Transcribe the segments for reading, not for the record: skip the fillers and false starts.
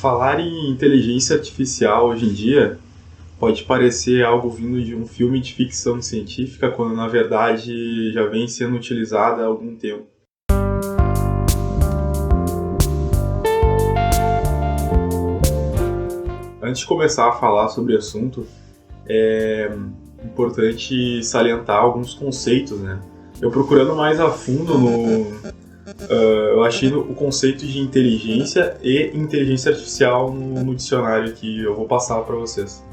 Falar em inteligência artificial hoje em dia pode parecer algo vindo de um filme de ficção científica, quando na verdade já vem sendo utilizada há algum tempo. Antes de começar a falar sobre o assunto, é importante salientar alguns conceitos, né? Eu procurando mais a fundo eu achei o conceito de inteligência e inteligência artificial no dicionário que eu vou passar para vocês.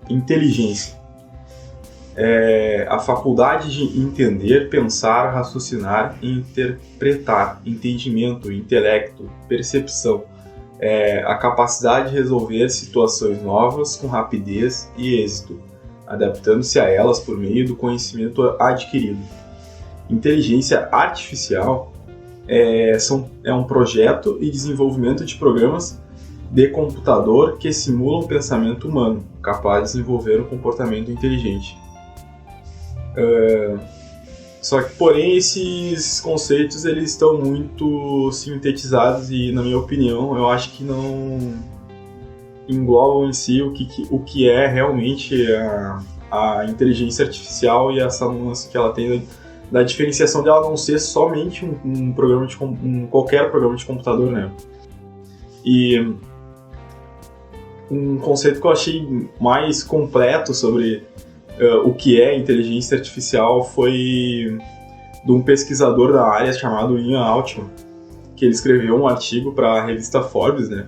Inteligência é a faculdade de entender, pensar, raciocinar e interpretar, entendimento, intelecto, percepção, a capacidade de resolver situações novas com rapidez e êxito, adaptando-se a elas por meio do conhecimento adquirido. Inteligência artificial é um projeto e desenvolvimento de programas de computador que simulam o pensamento humano, capaz de desenvolver um comportamento inteligente. Só que, porém, esses conceitos eles estão muito sintetizados e, na minha opinião, eu acho que não englobam em si o que é realmente a inteligência artificial e essa nuance que ela tem da diferenciação dela não ser somente qualquer programa de computador, né? E um conceito que eu achei mais completo sobre o que é inteligência artificial foi de um pesquisador da área chamado Ian Altman, que ele escreveu um artigo para a revista Forbes, né,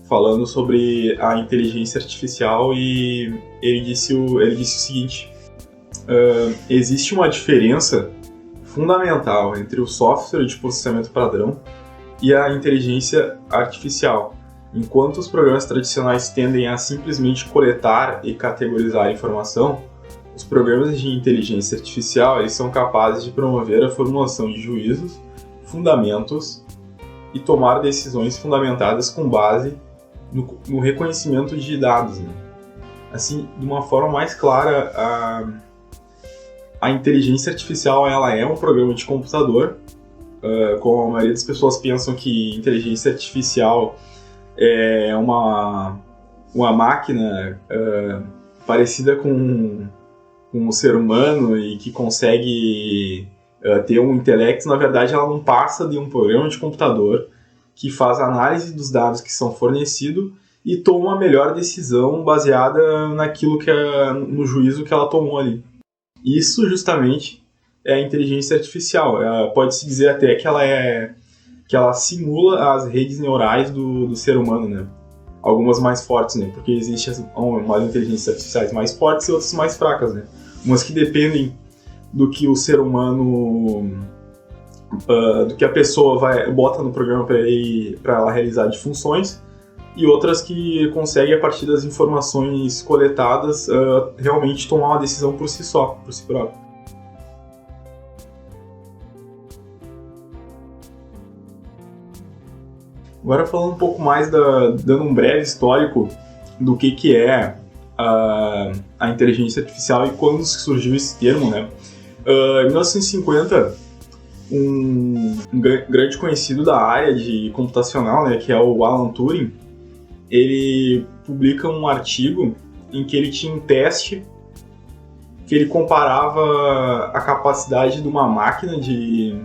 falando sobre a inteligência artificial, e ele disse o seguinte: existe uma diferença fundamental entre o software de processamento padrão e a inteligência artificial. Enquanto os programas tradicionais tendem a simplesmente coletar e categorizar a informação, os programas de inteligência artificial eles são capazes de promover a formulação de juízos, fundamentos e tomar decisões fundamentadas com base no reconhecimento de dados, né? Assim, de uma forma mais clara, a inteligência artificial ela é um programa de computador, como a maioria das pessoas pensam que inteligência artificial é uma máquina parecida com um ser humano e que consegue ter um intelecto. Na verdade, ela não passa de um programa de computador que faz análise dos dados que são fornecidos e toma a melhor decisão baseada no juízo que ela tomou ali. Isso justamente é a inteligência artificial. Pode-se dizer até que ela simula as redes neurais do ser humano, né? Algumas mais fortes, né? Porque existem umas inteligências artificiais mais fortes e outras mais fracas, né? Umas que dependem do que o ser humano, do que a pessoa bota no programa para ela realizar de funções, e outras que conseguem, a partir das informações coletadas, realmente tomar uma decisão por si próprio. Agora falando um pouco mais, dando um breve histórico do que é a inteligência artificial e quando surgiu esse termo, né? Em 1950, um grande conhecido da área de computacional, né, que é o Alan Turing, ele publica um artigo em que ele tinha um teste que ele comparava a capacidade de uma máquina de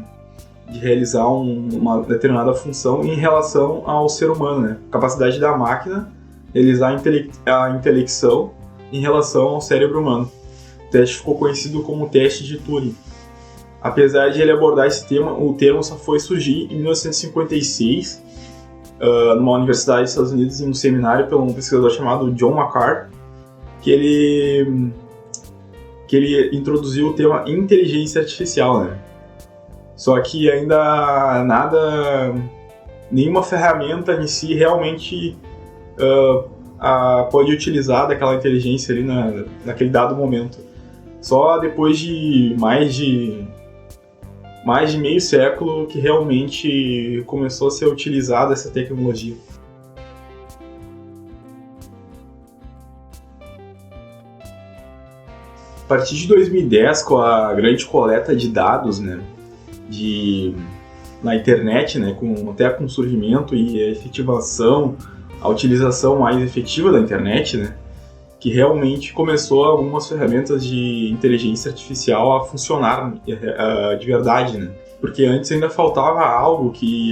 realizar uma determinada função em relação ao ser humano, né? A capacidade da máquina realizar a intelecção em relação ao cérebro humano. O teste ficou conhecido como teste de Turing. Apesar de ele abordar esse tema, o termo só foi surgir em 1956, numa universidade dos Estados Unidos, em um seminário por um pesquisador chamado John McCarthy, que ele introduziu o tema inteligência artificial, né? Só que ainda nenhuma ferramenta em si realmente pode utilizar daquela inteligência ali naquele dado momento. Só depois de mais de meio século que realmente começou a ser utilizada essa tecnologia. A partir de 2010, com a grande coleta de dados, né, na internet, né, até com o surgimento e a efetivação a utilização mais efetiva da internet, né, que realmente começou algumas ferramentas de inteligência artificial a funcionar de verdade, né? Porque antes ainda faltava algo que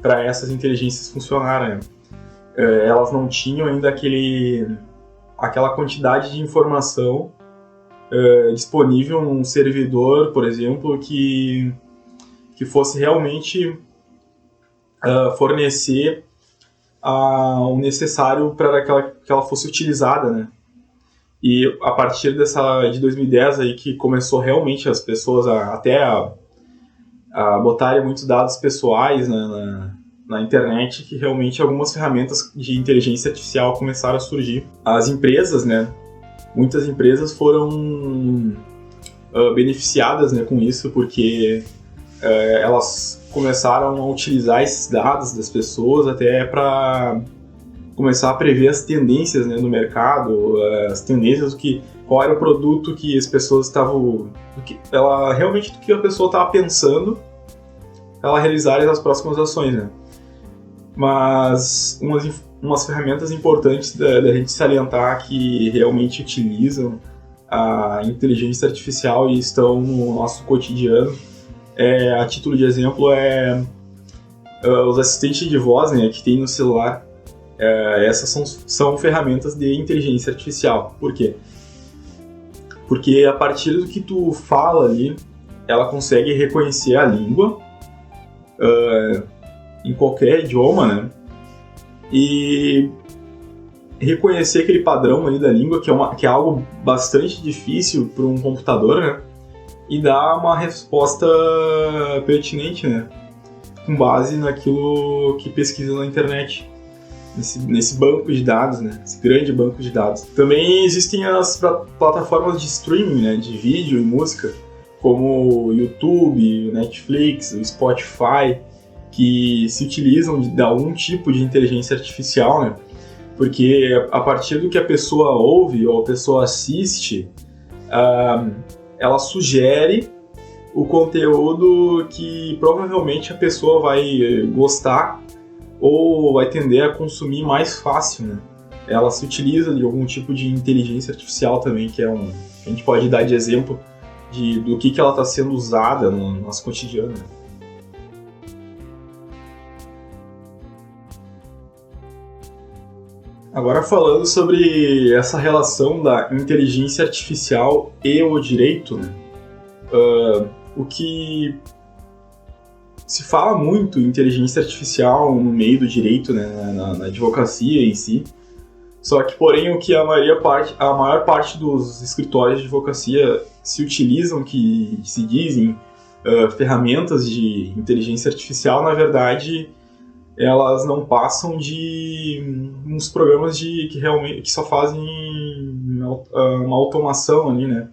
para essas inteligências funcionarem, né? Elas não tinham ainda aquela quantidade de informação disponível num servidor, por exemplo, que fosse realmente fornecer o necessário para que ela fosse utilizada, né? E a partir de 2010 aí que começou realmente as pessoas a botarem muitos dados pessoais na internet, que realmente algumas ferramentas de inteligência artificial começaram a surgir. As empresas, né? Muitas empresas foram beneficiadas, né, com isso, porque elas começaram a utilizar esses dados das pessoas até para começar a prever as tendências, né, no mercado, as tendências qual era o produto que as pessoas estavam, do que a pessoa estava pensando, ela realizar as próximas ações, né? Mas umas ferramentas importantes da gente salientar que realmente utilizam a inteligência artificial e estão no nosso cotidiano, a título de exemplo, os assistentes de voz, né, que tem no celular. Essas são ferramentas de inteligência artificial. Por quê? Porque a partir do que tu fala ali, ela consegue reconhecer a língua em qualquer idioma, né? E reconhecer aquele padrão ali da língua, que é algo bastante difícil para um computador, né? E dar uma resposta pertinente, né? Com base naquilo que pesquisa na internet. Nesse banco de dados, né? Esse grande banco de dados. Também existem as plataformas de streaming, né? De vídeo e música, como o YouTube, o Netflix, o Spotify, que se utilizam de algum tipo de inteligência artificial, né? Porque a partir do que a pessoa ouve ou a pessoa assiste, ela sugere o conteúdo que provavelmente a pessoa vai gostar ou vai tender a consumir mais fácil, né? Ela se utiliza de algum tipo de inteligência artificial também, que a gente pode dar de exemplo do que ela está sendo usada no nosso cotidiano, né? Agora falando sobre essa relação da inteligência artificial e o direito, né? O que se fala muito em inteligência artificial no meio do direito, né? Na advocacia em si. Só que, porém, o que a maior parte dos escritórios de advocacia se utilizam, que se dizem ferramentas de inteligência artificial, na verdade, elas não passam de uns programas que só fazem uma automação ali, né?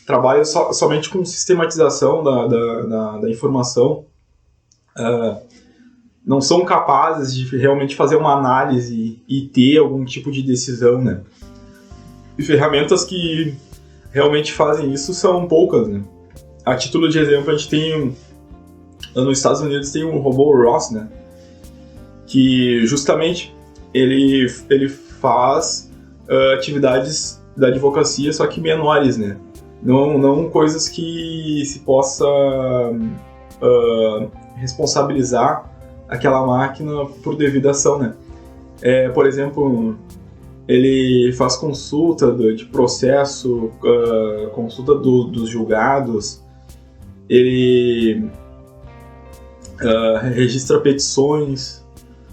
Trabalham somente com sistematização da informação. Não são capazes de realmente fazer uma análise e ter algum tipo de decisão, né? E ferramentas que realmente fazem isso são poucas, né? A título de exemplo, a gente tem nos Estados Unidos tem um robô Ross, né? Que justamente ele faz atividades da advocacia, só que menores, né? Não coisas que se possa responsabilizar aquela máquina por devida ação, né? Por exemplo, ele faz consulta de processo, consulta dos julgados, ele registra petições.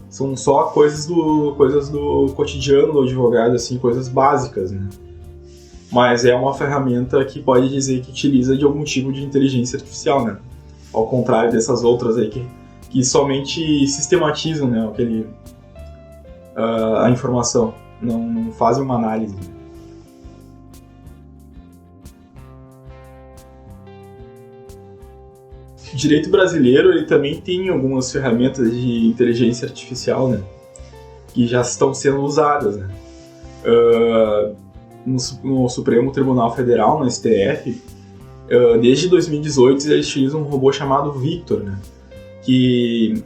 São só coisas do cotidiano do advogado, assim, coisas básicas, né? Mas é uma ferramenta que pode dizer que utiliza de algum tipo de inteligência artificial, né? Ao contrário dessas outras aí que somente sistematizam, né, a informação, não fazem uma análise. O direito brasileiro ele também tem algumas ferramentas de inteligência artificial, né, que já estão sendo usadas, né. No Supremo Tribunal Federal, no STF, desde 2018 eles utilizam um robô chamado Victor, né, que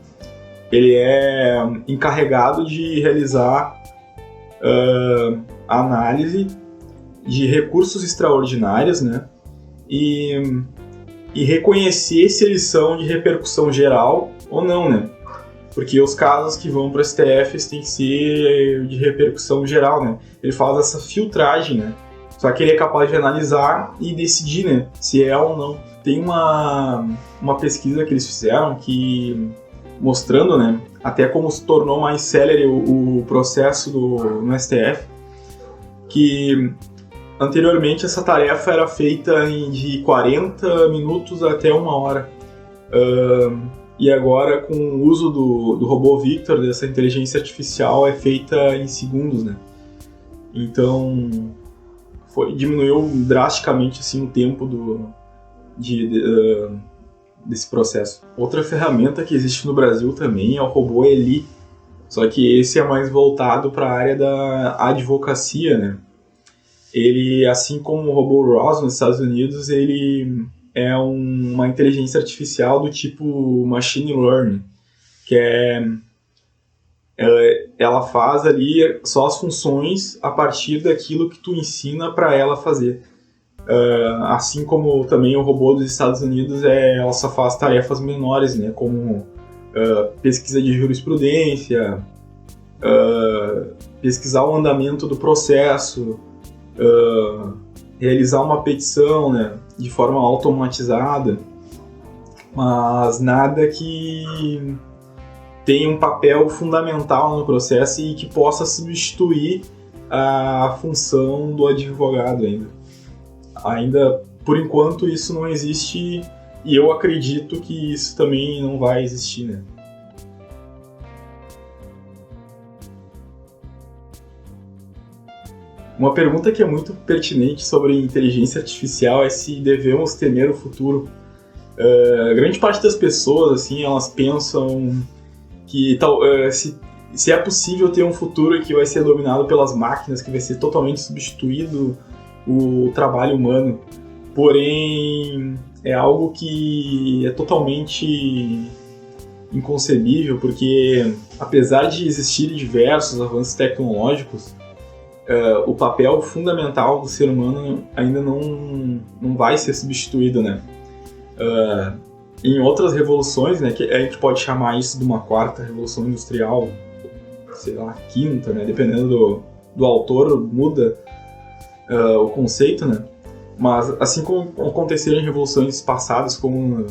ele é encarregado de realizar análise de recursos extraordinários, né? E reconhecer se eles são de repercussão geral ou não, né? Porque os casos que vão para o STF têm que ser de repercussão geral, né? Ele faz essa filtragem, né? Só que ele é capaz de analisar e decidir, né? Se é ou não. Tem uma pesquisa que eles fizeram que mostrando, né? Até como se tornou mais célere o processo no STF, que anteriormente essa tarefa era feita de 40 minutos até 1 hora. E agora, com o uso do robô Victor, dessa inteligência artificial, é feita em segundos, né? Então, diminuiu drasticamente assim, o tempo desse processo. Outra ferramenta que existe no Brasil também é o robô Eli, só que esse é mais voltado para a área da advocacia, né? Ele, assim como o robô Ross nos Estados Unidos, ele é uma inteligência artificial do tipo machine learning, que ela faz ali só as funções a partir daquilo que tu ensina para ela fazer. Assim como também o robô dos Estados Unidos, ela só faz tarefas menores, né, como pesquisa de jurisprudência, pesquisar o andamento do processo, realizar uma petição, né, de forma automatizada, mas nada que tenha um papel fundamental no processo e que possa substituir a função do advogado ainda, por enquanto, isso não existe e eu acredito que isso também não vai existir, né? Uma pergunta que é muito pertinente sobre inteligência artificial é se devemos temer o futuro. Grande parte das pessoas, assim, elas pensam que se é possível ter um futuro que vai ser dominado pelas máquinas, que vai ser totalmente substituído o trabalho humano. Porém, é algo que é totalmente inconcebível, porque apesar de existirem diversos avanços tecnológicos, o papel fundamental do ser humano ainda não vai ser substituído, né? Em outras revoluções, né, que a gente pode chamar isso de uma quarta revolução industrial, sei lá, quinta, né, dependendo do autor, muda o conceito, né? Mas assim como aconteceram em revoluções passadas, como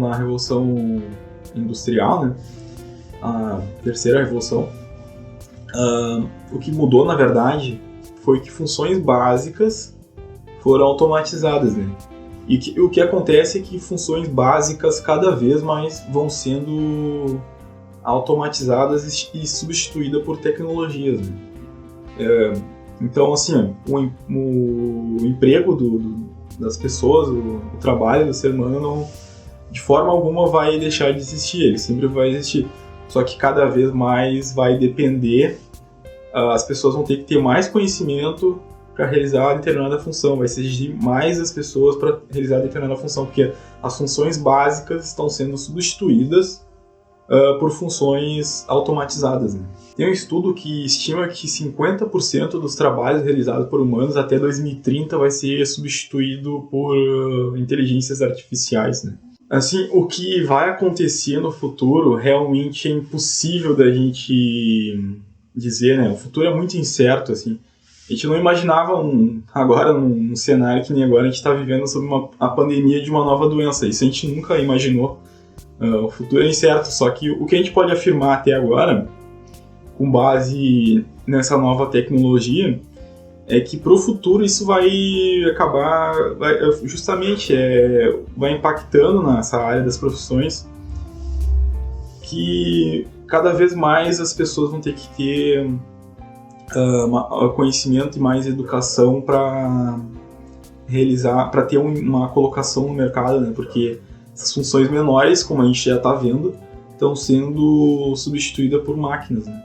na Revolução Industrial, né, a terceira revolução, o que mudou, na verdade, foi que funções básicas foram automatizadas, né? E o que acontece é que funções básicas cada vez mais vão sendo automatizadas e substituídas por tecnologias, né? Então, assim, o emprego das pessoas, o trabalho do ser humano, de forma alguma vai deixar de existir, ele sempre vai existir. Só que cada vez mais vai depender, as pessoas vão ter que ter mais conhecimento para realizar determinada função, vai exigir mais as pessoas para realizar determinada função, porque as funções básicas estão sendo substituídas por funções automatizadas, né? Tem um estudo que estima que 50% dos trabalhos realizados por humanos até 2030 vai ser substituído por inteligências artificiais, né? Assim, o que vai acontecer no futuro realmente é impossível da gente dizer, né? O futuro é muito incerto, assim. A gente não imaginava agora, num cenário que nem agora, a gente está vivendo sobre a pandemia de uma nova doença. Isso a gente nunca imaginou. O futuro é incerto, só que o que a gente pode afirmar até agora, com base nessa nova tecnologia, é que para o futuro isso vai acabar, vai impactando nessa área das profissões, que cada vez mais as pessoas vão ter que ter conhecimento e mais educação para ter uma colocação no mercado, né? Porque essas funções menores, como a gente já está vendo, estão sendo substituídas por máquinas, né?